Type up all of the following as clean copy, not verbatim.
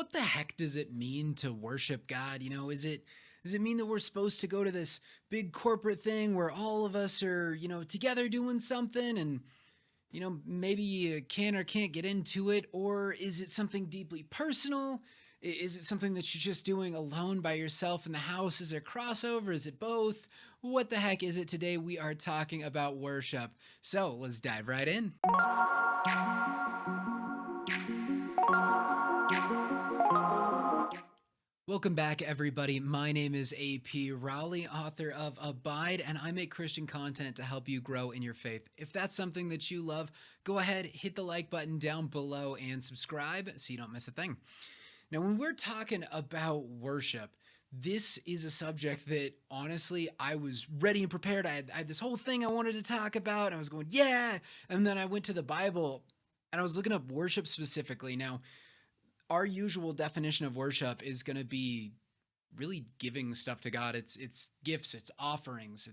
what the heck does it mean to worship God? Does it mean that we're supposed to go to this big corporate thing where all of us are, together doing something and maybe you can or can't get into it? Or is it something deeply personal? Is it something that you're just doing alone by yourself in the house? Is there crossover? Is it both? What the heck is it? Today we are talking about worship. So let's dive right in. Welcome back, everybody. My name is AP Raleigh, author of Abide, and I make Christian content to help you grow in your faith. If that's something that you love, go ahead, hit the like button down below and subscribe so you don't miss a thing. Now, when we're talking about worship, this is a subject that honestly I was ready and prepared. I had this whole thing I wanted to talk about. I was going, yeah. And then I went to the Bible and I was looking up worship specifically. Now, our usual definition of worship is going to be really giving stuff to God. It's gifts, it's offerings.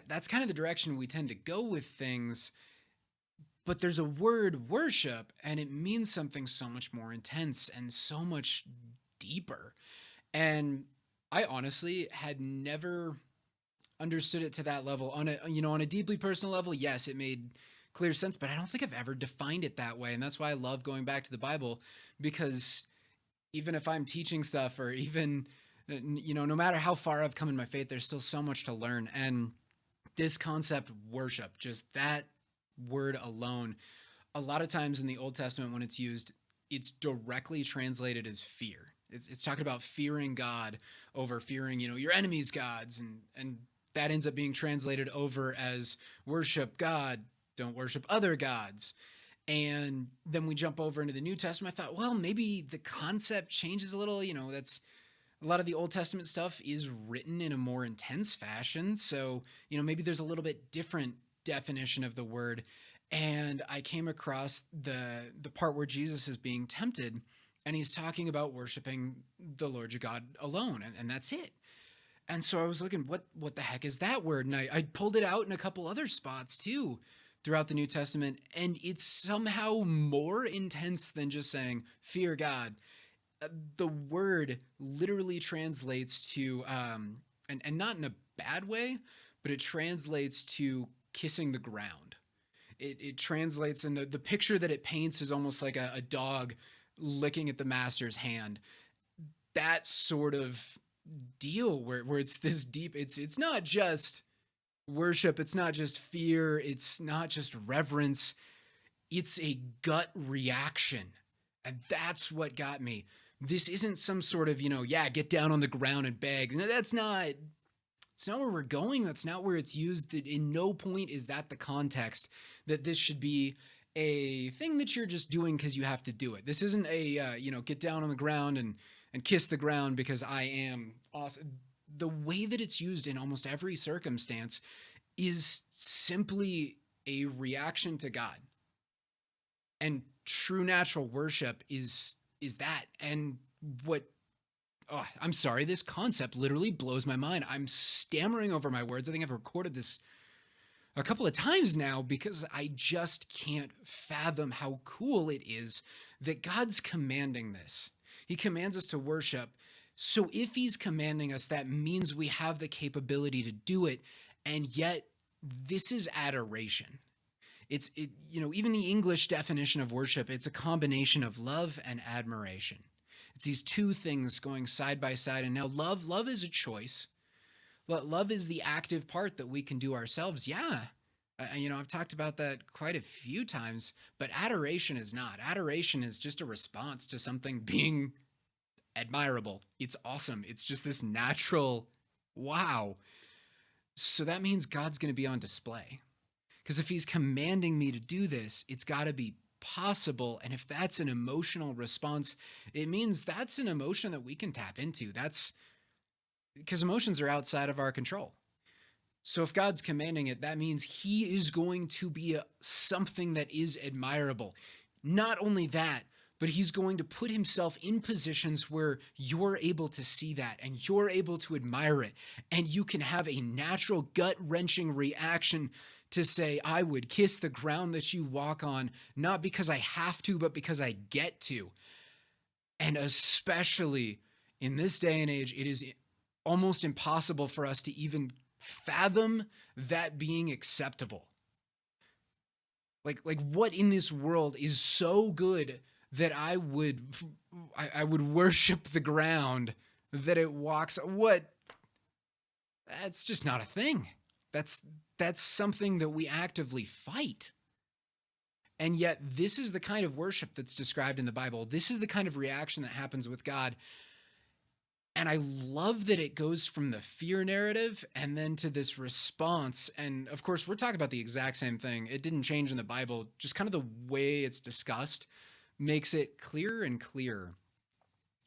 That's kind of the direction we tend to go with things. But there's a word worship, and it means something so much more intense and so much deeper. And I honestly had never understood it to that level. On a deeply personal level, yes, it made clear sense, but I don't think I've ever defined it that way. And that's why I love going back to the Bible, because even if I'm teaching stuff, or even, no matter how far I've come in my faith, there's still so much to learn. And this concept, worship, just that word alone, a lot of times in the Old Testament when it's used, it's directly translated as fear. It's talking about fearing God over fearing, your enemies' gods, and that ends up being translated over as worship God, don't worship other gods. And then we jump over into the New Testament. I thought, well, maybe the concept changes a little. That's a lot of the Old Testament stuff is written in a more intense fashion. So, maybe there's a little bit different definition of the word. And I came across the part where Jesus is being tempted and he's talking about worshiping the Lord your God alone. And that's it. And so I was looking, what the heck is that word? And I pulled it out in a couple other spots too throughout the New Testament. And it's somehow more intense than just saying, fear God. The word literally translates to, and not in a bad way, but it translates to kissing the ground. It translates, and the picture that it paints is almost like a dog licking at the master's hand. That sort of deal where it's this deep, it's not just worship, it's not just fear, it's not just reverence, it's a gut reaction. And that's what got me. This isn't some sort of, get down on the ground and beg. No, it's not where we're going. That's not where it's used. In no point is that the context that this should be a thing that you're just doing because you have to do it. This isn't a, get down on the ground and kiss the ground because I am awesome. The way that it's used in almost every circumstance is simply a reaction to God. And true natural worship is that. And I'm sorry, this concept literally blows my mind. I'm stammering over my words. I think I've recorded this a couple of times now because I just can't fathom how cool it is that God's commanding this. He commands us to worship. So if he's commanding us, that means we have the capability to do it. And yet this is adoration. Even the English definition of worship, it's a combination of love and admiration. It's these two things going side by side. And now love is a choice. Love is the active part that we can do ourselves. Yeah. I've talked about that quite a few times, but adoration is not. Adoration is just a response to something being admirable. It's awesome. It's just this natural, wow. So that means God's going to be on display. Because if he's commanding me to do this, it's got to be possible. And if that's an emotional response, it means that's an emotion that we can tap into. That's because emotions are outside of our control. So if God's commanding it, that means he is going to be something that is admirable. Not only that, but he's going to put himself in positions where you're able to see that and you're able to admire it. And you can have a natural gut-wrenching reaction to say, I would kiss the ground that you walk on, not because I have to, but because I get to. And especially in this day and age, it is almost impossible for us to even fathom that being acceptable. Like what in this world is so good that I would worship the ground that it walks. What? That's just not a thing. That's that's something that we actively fight. And yet this is the kind of worship that's described in the Bible. This is the kind of reaction that happens with God. And I love that it goes from the fear narrative and then to this response. And of course, we're talking about the exact same thing. It didn't change in the Bible, just kind of the way it's discussed makes it clearer and clearer.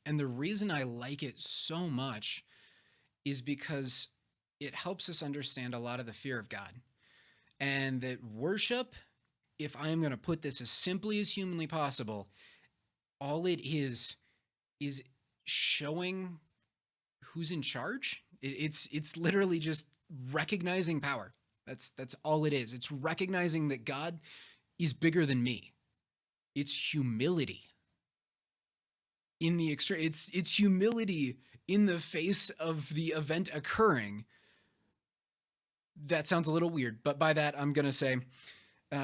And the reason I like it so much is because it helps us understand a lot of the fear of God. And that worship, if I'm going to put this as simply as humanly possible, all it is showing who's in charge. It's literally just recognizing power. That's all it is. It's recognizing that God is bigger than me. It's humility in the extreme. It's humility in the face of the event occurring. That sounds a little weird, but by that I'm gonna say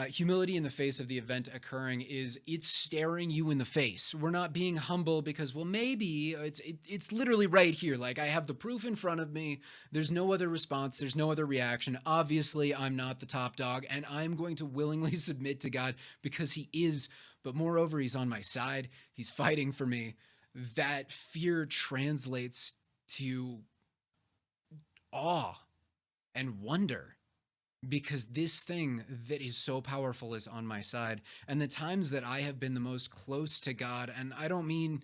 humility in the face of the event occurring is it's staring you in the face. We're not being humble because, well, maybe it's literally right here. Like I have the proof in front of me. There's no other response. There's no other reaction. Obviously, I'm not the top dog, and I'm going to willingly submit to God because He is. But moreover, He's on my side. He's fighting for me. That fear translates to awe and wonder because this thing that is so powerful is on my side. And the times that I have been the most close to God, and I don't mean,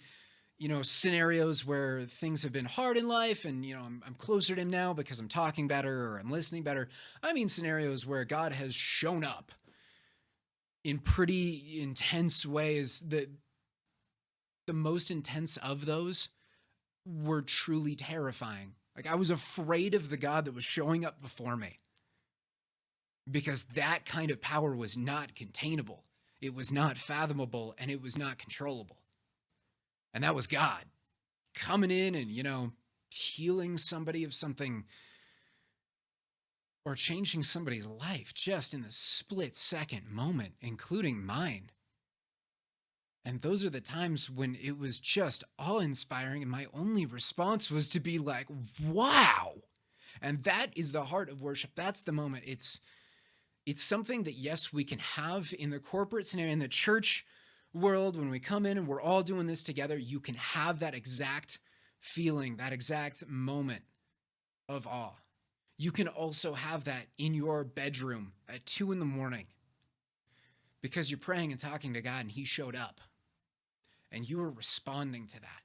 scenarios where things have been hard in life and, I'm closer to Him now because I'm talking better or I'm listening better. I mean scenarios where God has shown up in pretty intense ways. That the most intense of those were truly terrifying. Like I was afraid of the God that was showing up before me, because that kind of power was not containable. It was not fathomable, and it was not controllable. And that was God coming in and, healing somebody of something or changing somebody's life just in the split second moment, including mine. And those are the times when it was just awe-inspiring, and my only response was to be like, wow. And that is the heart of worship. That's the moment. It's something that, yes, we can have in the corporate scenario, in the church world, when we come in and we're all doing this together. You can have that exact feeling, that exact moment of awe. You can also have that in your bedroom at 2 a.m. because you're praying and talking to God and He showed up and you are responding to that.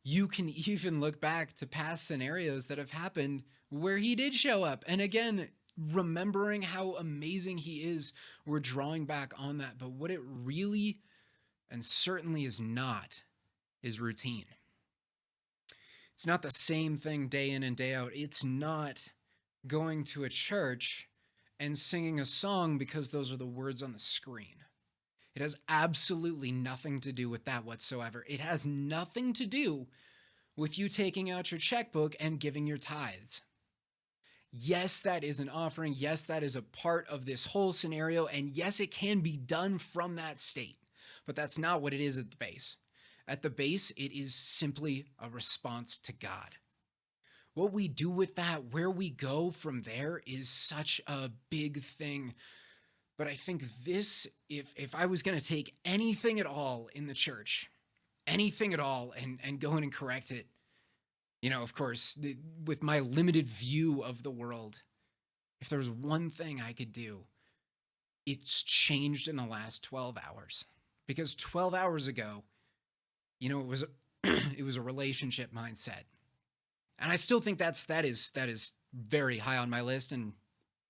You can even look back to past scenarios that have happened where He did show up. And again, remembering how amazing He is, we're drawing back on that. But what it really and certainly is not is routine. It's not the same thing day in and day out. It's not going to a church and singing a song because those are the words on the screen. It has absolutely nothing to do with that whatsoever. It has nothing to do with you taking out your checkbook and giving your tithes. Yes, that is an offering. Yes, that is a part of this whole scenario. And yes, it can be done from that state. But that's not what it is at the base. At the base, it is simply a response to God. What we do with that, where we go from there, is such a big thing. But I think this, if I was going to take anything at all in the church, anything at all, and go in and correct it, of course, with my limited view of the world, if there was one thing I could do, it's changed in the last 12 hours. Because 12 hours ago, it was it was a relationship mindset. And I still think that is very high on my list. And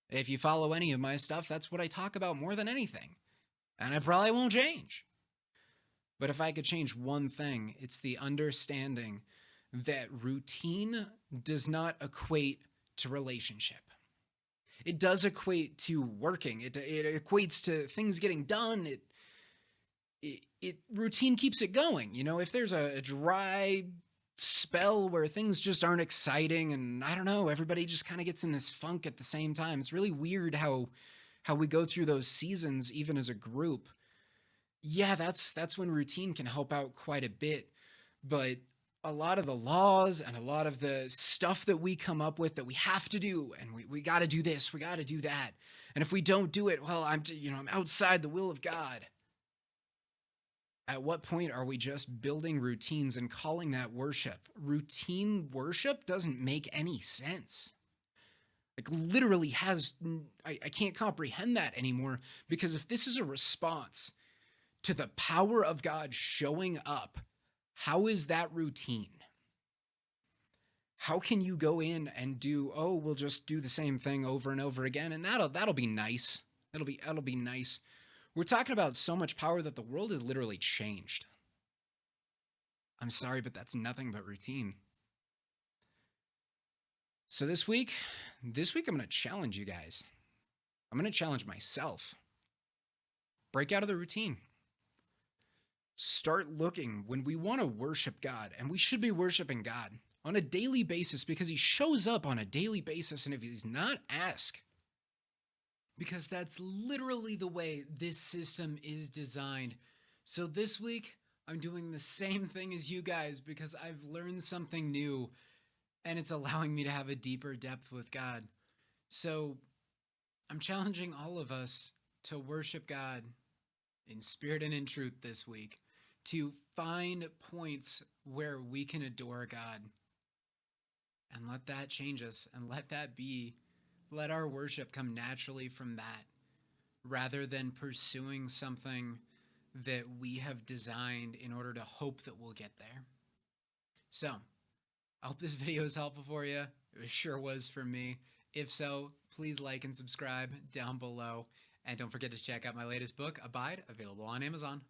if you follow any of my stuff, that's what I talk about more than anything. And I probably won't change. But if I could change one thing, it's the understanding that routine does not equate to relationship. It does equate to working. It equates to things getting done. routine keeps it going. If there's a dry spell where things just aren't exciting, and I don't know, everybody just kind of gets in this funk at the same time. It's really weird how we go through those seasons even as a group. Yeah, that's when routine can help out quite a bit, but a lot of the laws and a lot of the stuff that we come up with that we have to do, and we got to do this, we got to do that, and if we don't do it, well, I'm outside the will of God. At what point are we just building routines and calling that worship? Routine worship doesn't make any sense. Like, literally I can't comprehend that anymore, because if this is a response to the power of God showing up, how is that routine? How can you go in and we'll just do the same thing over and over again, and that'll be nice. That'll be nice. We're talking about so much power that the world is literally changed. I'm sorry, but that's nothing but routine. So this week I'm going to challenge you guys. I'm going to challenge myself. Break out of the routine. Start looking when we want to worship God, and we should be worshiping God on a daily basis, because he shows up on a daily basis, and if he's not, ask. Because that's literally the way this system is designed. So this week, I'm doing the same thing as you guys, because I've learned something new, and it's allowing me to have a deeper depth with God. So I'm challenging all of us to worship God in spirit and in truth this week, to find points where we can adore God, and let that change us, and let our worship come naturally from that, rather than pursuing something that we have designed in order to hope that we'll get there. So, I hope this video is helpful for you. It sure was for me. If so, please like and subscribe down below. And don't forget to check out my latest book, Abide, available on Amazon.